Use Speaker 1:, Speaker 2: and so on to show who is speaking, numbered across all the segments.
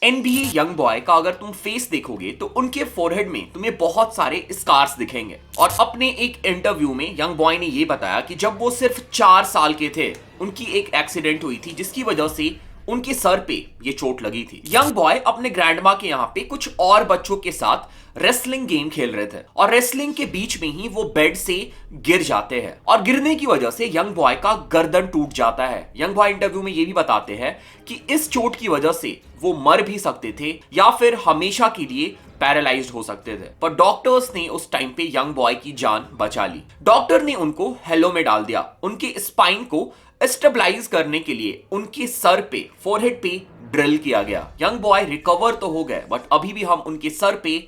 Speaker 1: NBA young boy का अगर तुम फेस देखोगे तो उनके फोरहेड में तुम्हें बहुत सारे स्कार्स दिखेंगे। और अपने एक इंटरव्यू में यंग बॉय ने यह बताया कि जब वो सिर्फ 4 साल के थे उनकी एक एक्सीडेंट हुई थी जिसकी वजह से उनके सर पे ये चोट लगी थी। यंग बॉय अपने ग्रैंडमा के यहाँ पे कुछ और बच्चों के साथ रेसलिंग गेम खेल रहे थे और रेसलिंग के बीच में ही वो बेड से गिर जाते हैं और गिरने की वजह से यंग बॉय का गर्दन टूट जाता है। यंग बॉय इंटरव्यू में ये भी बताते हैं कि इस चोट की वजह से वो मर भी सकते थे या फिर हमेशा के लिए पैरालाइज्ड हो सकते थे, पर डॉक्टर्स ने उस टाइम पे यंग बॉय की जान बचा ली। डॉक्टर ने उनको हेलो में डाल दिया। उनके स्पाइन को स्टेबलाइज करने के लिए उनके सर पे, फोरहेड पे ड्रिल किया गया। यंग बॉय रिकवर तो हो गए बट अभी भी हम उनके सर पे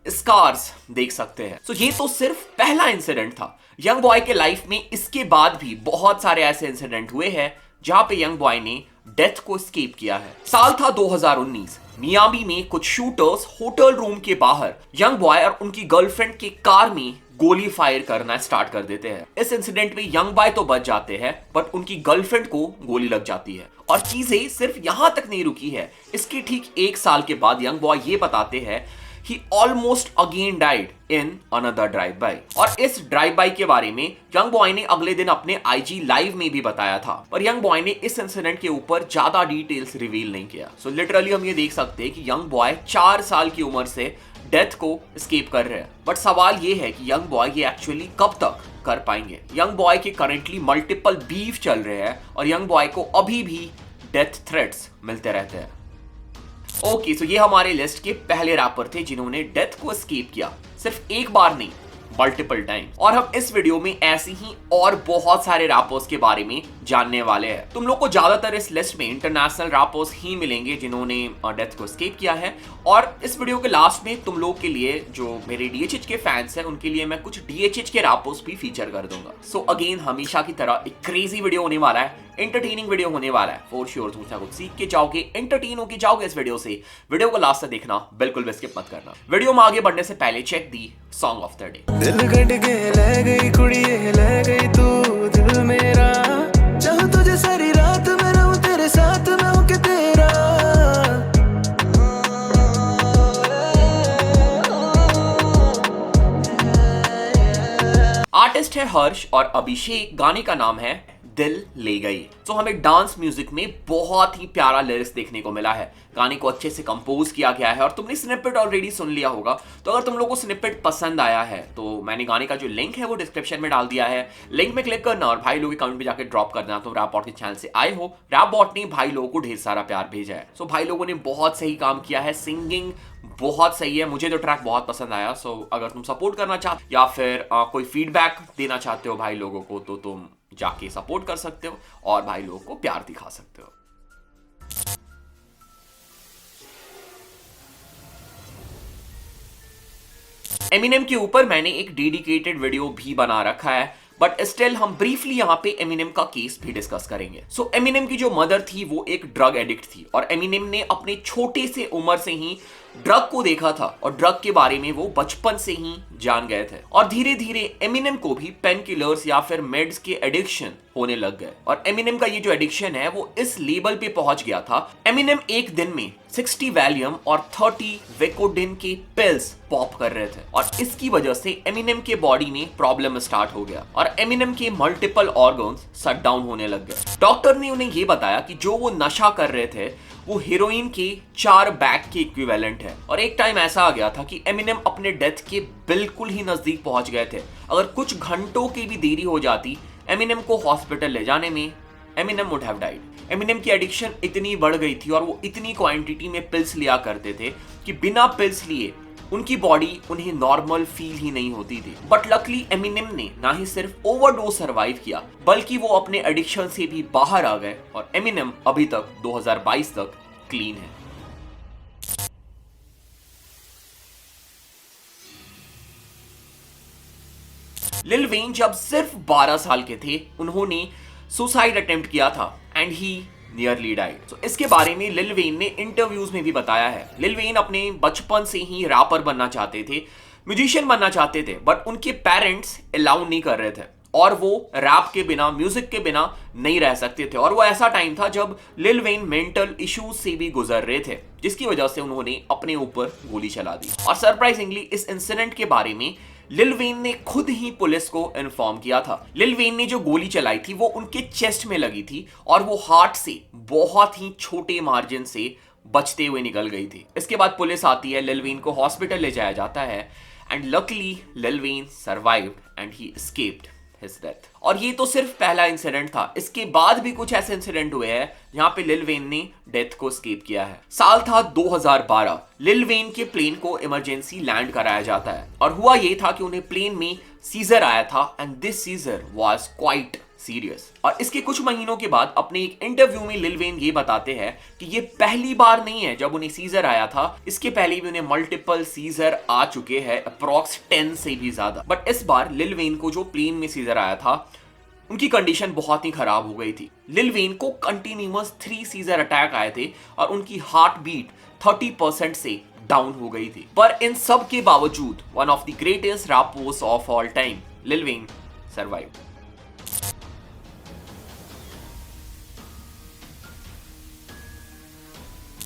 Speaker 1: स्कार्स देख सकते हैं। सो ये तो सिर्फ पहला इंसिडेंट था। यंग बॉय के लाइफ में इसके बाद भी बहुत सारे ऐसे इंसिडेंट हुए हैं जहां पे यंग बॉय ने डेथ को एस्केप किया है। साल था 2019। मियामी में कुछ शूटर्स होटल रूम के बाहर यंग बॉय और उनकी गर्लफ्रेंड के कार में गोली फायर करना स्टार्ट कर देते हैं। इस इंसिडेंट में यंग बॉय तो बच जाते हैं बट उनकी गर्लफ्रेंड को गोली लग जाती है। और चीजें सिर्फ यहां तक नहीं रुकी है। इसके ठीक 1 साल के बाद यंग बॉय ये बताते हैं he almost again died in another drive by। और इस ड्राइव बाई के बारे में यंग बॉय ने अगले दिन अपने IG लाइव में भी बताया था, पर यंग बॉय ने इस इंसिडेंट के ऊपर ज्यादा डिटेल्स रिवील नहीं किया। सो लिटरली हम ये देख सकते हैं कि यंग बॉय 4 साल की उम्र से डेथ को एस्केप कर रहे हैं। बट सवाल ये है कि यंग बॉय ये एक्चुअली कब तक कर पाएंगे। यंग बॉय के करेंटली मल्टीपल बीफ चल रहे हैं और यंग बॉय को अभी भी डेथ थ्रेट्स मिलते रहते हैं। ओके, सो ये हमारे लिस्ट के पहले रैपर थे जिन्होंने डेथ को एस्केप किया, सिर्फ एक बार नहीं मल्टीपल टाइम। और हम इस वीडियो में ऐसे ही और बहुत सारे रैपर्स के बारे में जानने वाले हैं। तुम लोग को ज्यादातर इस लिस्ट में इंटरनेशनल रैपर्स ही मिलेंगे जिन्होंने डेथ को एस्केप किया है। और इस वीडियो के लास्ट में तुम लोग के लिए, जो मेरे DHH के फैंस हैं, उनके लिए मैं कुछ DHH के रैपर्स भी फीचर कर दूंगा। सो अगेन हमेशा की तरह एक क्रेजी वीडियो होने वाला है, एंटरटेनिंग वीडियो होने वाला है। फॉर श्योर कुछ ना कुछ सीख के जाओगे, एंटरटेन होके जाओगे इस वीडियो से। वीडियो को लास्ट तक देखना, बिल्कुल भी स्किप मत करना। वीडियो में आगे बढ़ने से पहले check the song of the day.
Speaker 2: दिल कट के ले गई कुड़िए, ले गई तू दिल मेरा, चाहूं तुझे सारी रात मैं रहूं तेरे साथ, मैं हूं कि तेरा।
Speaker 1: आर्टिस्ट है हर्ष और अभिषेक, गाने का नाम है दिल ले गई। तो हमें डांस म्यूजिक में बहुत ही प्यारा लिरिक्स देखने को मिला है। गाने को अच्छे से कंपोज किया गया है और तुमने स्निपेट ऑलरेडी सुन लिया होगा। तो अगर तुम लोगों को स्निपेट पसंद आया है तो मैंने गाने का जो लिंक है वो डिस्क्रिप्शन में डाल दिया है। लिंक में क्लिक करना और भाई लोगों के कमेंट में जाकर ड्रॉप कर देना। तुम रैपबॉट के चैनल से आए हो, रैपबॉट ने भाई लोगों को ढेर सारा प्यार भेजा है। सो भाई लोगों ने बहुत सही काम किया है, सिंगिंग बहुत सही है, मुझे तो ट्रैक बहुत पसंद आया। सो अगर तुम सपोर्ट करना चाहते या फिर कोई फीडबैक देना चाहते हो भाई लोगों को तो तुम जाके सपोर्ट कर सकते हो और भाई लोगों को प्यार दिखा सकते हो। एमिनेम के ऊपर मैंने एक डेडिकेटेड वीडियो भी बना रखा है, बट स्टिल हम ब्रीफली यहाँ पे एमिनेम का केस भी डिस्कस करेंगे। सो एमिनेम की जो मदर थी वो एक ड्रग एडिक्ट थी और एमिनेम ने अपने छोटे से उम्र से ही ड्रग को देखा था और ड्रग के बारे में वो बचपन से ही जान गए थे। और धीरे धीरे एमिनेम को भी पेन किलर्स या फिर मेड्स के एडिक्शन होने लग गए और एमिनेम का ये जो एडिक्शन है वो इस लेवल पे पहुंच गया था। एमिनेम एक दिन में 60 वैलियम और 30 वेकोडिन के पिल्स पॉप कर रहे थे और इसकी वजह से एमिनेम के बॉडी में प्रॉब्लम स्टार्ट हो गया और एमिनेम के मल्टीपल ऑर्गन्स शट डाउन होने लग गए। डॉक्टर ने उन्हें ये बताया कि जो वो नशा कर रहे थे वो हीरोइन के 4 बैग के इक्विवेलेंट है। और एक टाइम ऐसा आ गया था कि एमिनेम अपने डेथ के बिल्कुल ही नजदीक पहुंच गए थे। अगर कुछ घंटों की भी देरी हो जाती एमिनेम को हॉस्पिटल ले जाने में, Eminem would have died. Eminem की एडिक्शन इतनी बढ़ गई थी और वो इतनी क्वांटिटी में पिल्स लिया करते थे कि बिना पिल्स लिए उनकी बॉडी उन्हें नॉर्मल फील ही नहीं होती थी। बट लकली एमिनेम ने ना ही सिर्फ ओवरडोज सर्वाइव किया बल्कि वो अपने एडिक्शन से भी बाहर आ गए और एमिनेम अभी तक 2022 तक क्लीन है। लिलवेन जब सिर्फ 12 साल के थे उन्होंने सुसाइड अटेम्प्ट किया था एंड ही नियरली डाइड। तो इसके बारे में लिलवेन ने इंटरव्यूज में भी बताया है। लिलवेन अपने बचपन से ही रैपर बनना चाहते थे, म्यूजिशियन बनना चाहते थे, बट उनके पेरेंट्स अलाउ नहीं कर रहे थे। और वो रैप के बिना, म्यूजिक के बिना नहीं रह सकते थे। और वो ऐसा टाइम था जब लिल वेन मेंटल इश्यूज से भी गुजर रहे थे, जिसकी वजह से उन्होंने अपने ऊपर गोली चला दी। और सरप्राइजिंगली इस इंसिडेंट के बारे में लिल वेन ने खुद ही पुलिस को इन्फॉर्म किया था। लिल वेन ने जो गोली चलाई थी वो उनके चेस्ट में लगी थी और वो हार्ट से बहुत ही छोटे मार्जिन से बचते हुए निकल गई थी। इसके बाद पुलिस आती है, लिल वेन को हॉस्पिटल ले जाया जाता है एंड लकीली लिल Wayne survived and he escaped his death. और ये तो सिर्फ पहला इंसिडेंट था, इसके बाद भी कुछ ऐसे इंसिडेंट हुए हैं जहां पे लिल वेन ने डेथ को एस्केप किया है। साल था 2012। लिल वेन के प्लेन को इमरजेंसी लैंड कराया जाता है और हुआ ये था कि उन्हें प्लेन में सीजर आया था and this seizure was quite serious. और इसके कुछ महीनों के बाद अपने एक इंटरव्यू में लिल वेन ये बताते हैं कि ये पहली बार नहीं है जब उन्हें सीजर आया था, इसके पहले भी उन्हें मल्टीपल सीजर आ चुके हैं, अप्रॉक्स 10 से भी ज्यादा। बट इस बार लिल वेन को जो प्लेन में सीजर आया था उनकी कंडीशन बहुत ही खराब हो गई थी। लिल वेन को कंटिन्यूअस 3 सीजर अटैक आए थे और उनकी हार्ट बीट 30% से डाउन हो गई थी। पर इन सब के बावजूद one of the greatest rappers of all time, Lil Wayne survived.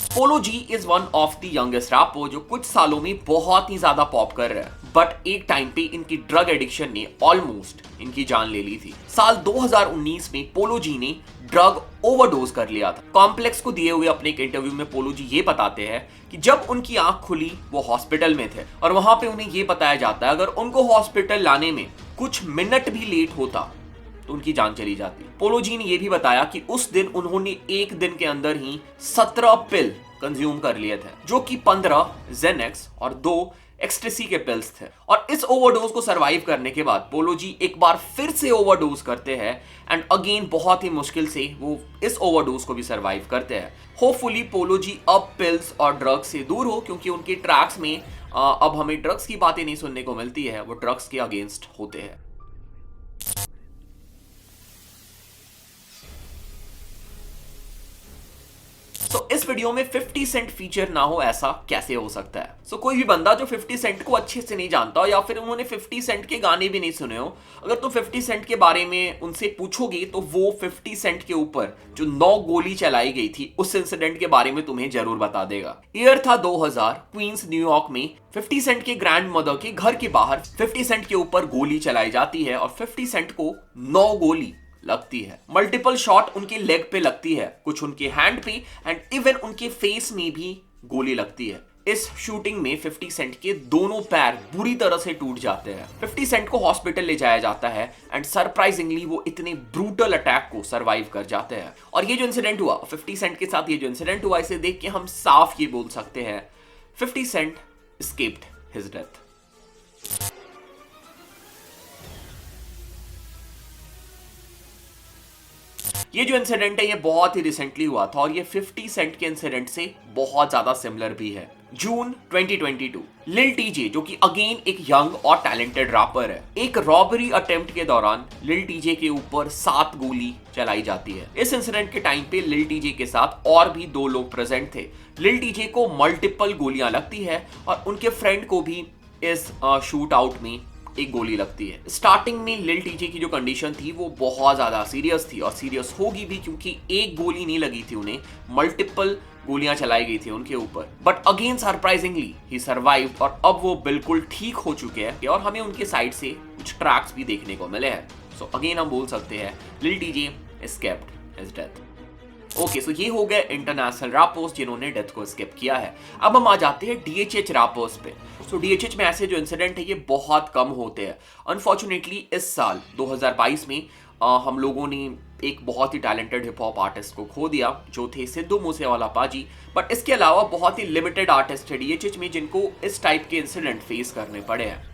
Speaker 1: Polo G is one of the youngest rapper जो कुछ सालों में बहुत ही ज्यादा पॉप कर रहा है। बट एक टाइम पे इनकी ड्रग एडिक्शन ने ऑलमोस्ट इनकी जान ले ली थी। साल 2019 में पोलो जी ने ड्रग ओवरडोज कर लिया था। कॉम्प्लेक्स को दिए हुए अपने एक इंटरव्यू में पोलो जी ये बताते हैं कि जब उनकी आंख खुली वो हॉस्पिटल में थे और वहां पे उन्हें ये बताया जाता है अगर उनको हॉस्पिटल लाने में कुछ मिनट भी लेट होता तो उनकी जान चली जाती। पोलो जी ने यह भी बताया कि उस दिन उन्होंने एक दिन के अंदर ही 17 पिल कंज्यूम कर लिए थे, जो कि 15 जेनेक्स और 2 एक्सटेसी के पिल्स थे। और इस ओवरडोज को सरवाइव करने के बाद पोलो जी एक बार फिर से ओवरडोज करते हैं एंड अगेन बहुत ही मुश्किल से वो इस ओवरडोज को भी सरवाइव करते हैं। होपफुली पोलो जी अब पिल्स और ड्रग्स से दूर हो, क्योंकि उनके ट्रैक्स में अब हमें ड्रग्स की बातें नहीं सुनने को मिलती है, वो ड्रग्स के अगेंस्ट होते हैं। तो इस वीडियो में 50 सेंट फीचर ना हो ऐसा कैसे हो सकता है? कोई भी बंदा जो 50 सेंट को अच्छे से नहीं जानता हो या फिर उन्होंने 50 सेंट के गाने भी नहीं सुने हो, अगर तुम 50 सेंट के बारे में उनसे पूछोगे तो वो 50 सेंट के ऊपर जो 9 गोली चलाई गई थी उस इंसिडेंट के बारे में तुम्हें जरूर बता देगा। ईयर था 2000, क्वींस न्यूयॉर्क में 50 सेंट के ग्रैंड मदर के घर के बाहर 50 सेंट के ऊपर गोली चलाई जाती है और 50 सेंट को 9 गोली लगती है। मल्टीपल शॉट उनके लेग पे लगती है, कुछ उनके हैंड पे एंड इवन उनके फेस में भी गोली लगती है। इस शूटिंग में 50 सेंट के दोनों पैर बुरी तरह से टूट जाते हैं। 50 सेंट को हॉस्पिटल ले जाया जाता है एंड सरप्राइजिंगली वो इतने ब्रूटल अटैक को सरवाइव कर जाते हैं। और ये जो इंसिडेंट हुआ 50 सेंट के साथ, ये जो इंसिडेंट हुआ, इसे देख के हम साफ ये बोल सकते हैं 50 सेंट एस्केप्ड हिज डेथ। ये जो इंसिडेंट है ये बहुत ही रिसेंटली हुआ था और ये 50 सेंट के इंसिडेंट से बहुत ज्यादा सिमिलर भी है। जून 2022, लिल टीजे जो कि अगेन एक यंग और टैलेंटेड रैपर है, एक रॉबरी अटेम्प्ट के दौरान लिल टीजे के ऊपर 7 गोली चलाई जाती है। इस इंसिडेंट के टाइम पे लिल टीजे के साथ और भी 2 लोग प्रेजेंट थे। लिल टीजे को मल्टीपल गोलियां लगती है और उनके फ्रेंड को भी इस शूट आउट में एक गोली लगती है। स्टार्टिंग में लिल टीजे की जो कंडीशन थी वो बहुत ज्यादा सीरियस थी और सीरियस होगी भी, क्योंकि एक गोली नहीं लगी थी उन्हें, मल्टीपल गोलियां चलाई गई थी उनके ऊपर। But again surprisingly he survived और अब वो बिल्कुल ठीक हो चुके हैं और हमें उनके साइड से कुछ ट्रैक्स भी देखने को मिले हैं। सो अगेन हम बोल सकते हैं lil TJ escaped his death. Okay, so ये हो गए इंटरनेशनल रैपर्स जिन्होंने डेथ को एस्केप किया है। अब हम आ जाते हैं डीएचएच रैपर्स पे। सो डीएचएच में ऐसे जो इंसिडेंट है ये बहुत कम होते हैं। अनफॉर्चुनेटली इस साल 2022 में हम लोगों ने एक बहुत ही टैलेंटेड हिप हॉप आर्टिस्ट को खो दिया जो थे सिद्धू मूसेवाला पाजी। बट इसके अलावा बहुत ही लिमिटेड आर्टिस्ट है डीएचएच में जिनको इस टाइप के इंसिडेंट फेस करने पड़े हैं।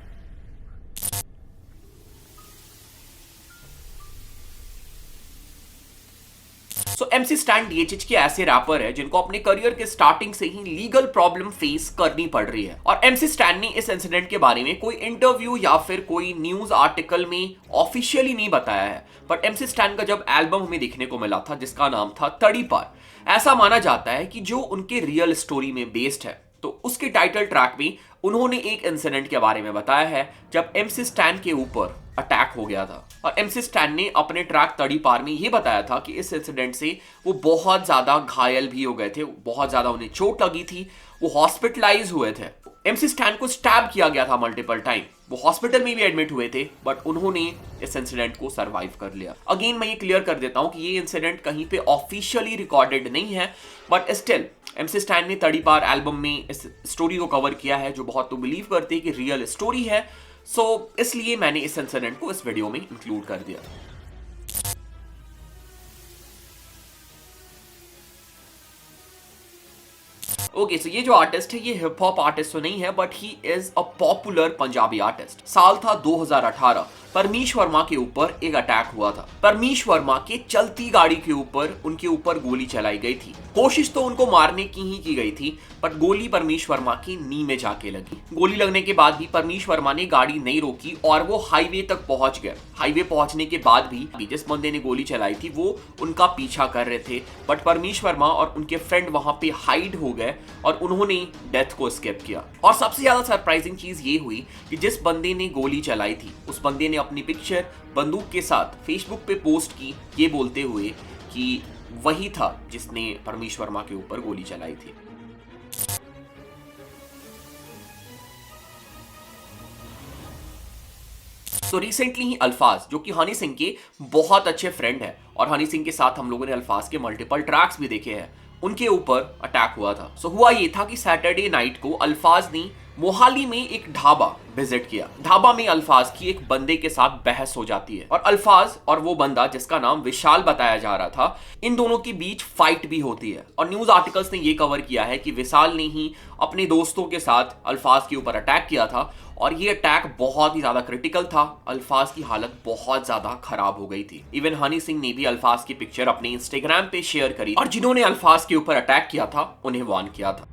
Speaker 1: सो एमसी स्टैन डीएचएच के ऐसे रैपर है जिनको अपने करियर के स्टार्टिंग से ही लीगल प्रॉब्लम फेस करनी पड़ रही है। और एमसी स्टैन ने इस इंसिडेंट के बारे में कोई इंटरव्यू या फिर कोई न्यूज आर्टिकल में ऑफिशियली नहीं बताया है। बट एमसी स्टैन का जब एल्बम हमें देखने को मिला था जिसका नाम था तड़ी पार, ऐसा माना जाता है कि जो उनके रियल स्टोरी में बेस्ड है, तो उसके टाइटल ट्रैक में उन्होंने एक इंसिडेंट के बारे में बताया है जब एमसी स्टैन के ऊपर अटैक हो गया था। और एमसी स्टैन ने अपने ट्रैक तड़ी पार में ये बताया था कि इस इंसिडेंट से वो बहुत ज्यादा घायल भी हो गए थे, बहुत ज्यादा उन्हें चोट लगी थी, वो हॉस्पिटलाइज हुए थे। एमसी स्टैन को स्टैब किया गया था मल्टीपल टाइम, वो हॉस्पिटल में भी एडमिट हुए थे, बट उन्होंने इस इंसिडेंट को सरवाइव कर लिया। अगेन मैं ये क्लियर कर देता हूं कि ये इंसिडेंट कहीं पे ऑफिशियली रिकॉर्डेड नहीं है, बट स्टिल एमसी स्टैन ने तड़ी पार एल्बम में इस स्टोरी को कवर किया है जो बहुत तो बिलीव करते हैं कि रियल स्टोरी है। सो इसलिए मैंने इस इंसिडेंट को इस वीडियो में इंक्लूड कर दिया। ओके, सो ये जो आर्टिस्ट है ये हिप हॉप आर्टिस्ट तो नहीं है, but he is a popular Punjabi artist. साल था 2018, परमीश वर्मा के ऊपर एक अटैक हुआ था। परमीश वर्मा के चलती गाड़ी के ऊपर उनके ऊपर गोली चलाई गई थी। कोशिश तो उनको मारने की ही की गई थी, बट गोली परमीश वर्मा की नी में जाके लगी। गोली लगने के बाद भी परमीश वर्मा ने गाड़ी नहीं रोकी और वो हाईवे तक पहुंच गए। हाईवे पहुंचने के बाद भी जिस बंदे ने गोली चलाई थी वो उनका पीछा कर रहे थे, बट परमीश वर्मा और उनके फ्रेंड वहां पे हाइड हो गए और उन्होंने डेथ को स्किप किया। और सबसे ज्यादा सरप्राइजिंग चीज ये हुई कि जिस बंदे ने गोली चलाई थी उस बंदे ने अपनी पिक्चर बंदूक के साथ फेसबुक पे पोस्ट की, ये बोलते हुए कि वही था जिसने परमीश वर्मा के ऊपर गोली चलाई थी। तो रिसेंटली ही अल्फाज, जो कि हनी सिंह के बहुत अच्छे फ्रेंड है और हनी सिंह के साथ हम लोगों ने अल्फाज के मल्टीपल ट्रैक्स भी देखे हैं, उनके ऊपर अटैक हुआ था। सो हुआ ये था कि सैटरडे नाइट को अल्फाज ने मोहाली में एक ढाबा विजिट किया। ढाबा में अल्फाज की एक बंदे के साथ बहस हो जाती है और अल्फाज और वो बंदा जिसका नाम विशाल बताया जा रहा था, इन दोनों के बीच फाइट भी होती है। और न्यूज आर्टिकल्स ने ये कवर किया है कि विशाल ने ही अपने दोस्तों के साथ अल्फाज के ऊपर अटैक किया था और ये अटैक बहुत ही ज्यादा क्रिटिकल था। अल्फाज की हालत बहुत ज्यादा खराब हो गई थी। इवन हनी सिंह ने भी अल्फाज की पिक्चर अपने इंस्टाग्राम पे शेयर करी और जिन्होंने अल्फाज के ऊपर अटैक किया था उन्हें वार्न किया था।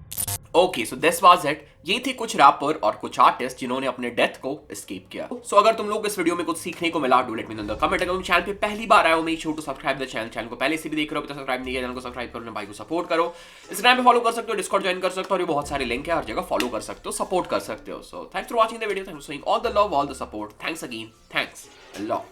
Speaker 1: Okay, so this was it. ये थे कुछ रैपर और कुछ आर्टिस्ट जिन्होंने अपने डेथ को एस्केप किया। सो अगर तुम लोग इस वीडियो में कुछ सीखने को मिला, do let me know in the comment. अगर तुम चैनल पे पहली बार आए हो, make sure to subscribe the channel. Channel को पहले से भी देख रहे हो तो सब्सक्राइब नहीं किया, चैनल को सब्सक्राइब करो, भाई को सपोर्ट करो। इंस्टाग्राम पे फॉलो कर सकते हो, डिस्कॉर्ड ज्वाइन कर सकते हो और ये बहुत सारे लिंक है, हर जगह फॉलो कर सकते हो, सपोर्ट कर सकते हो। So thanks for watching the video, thanks for all the love, all the support. Thanks again, thanks a lot.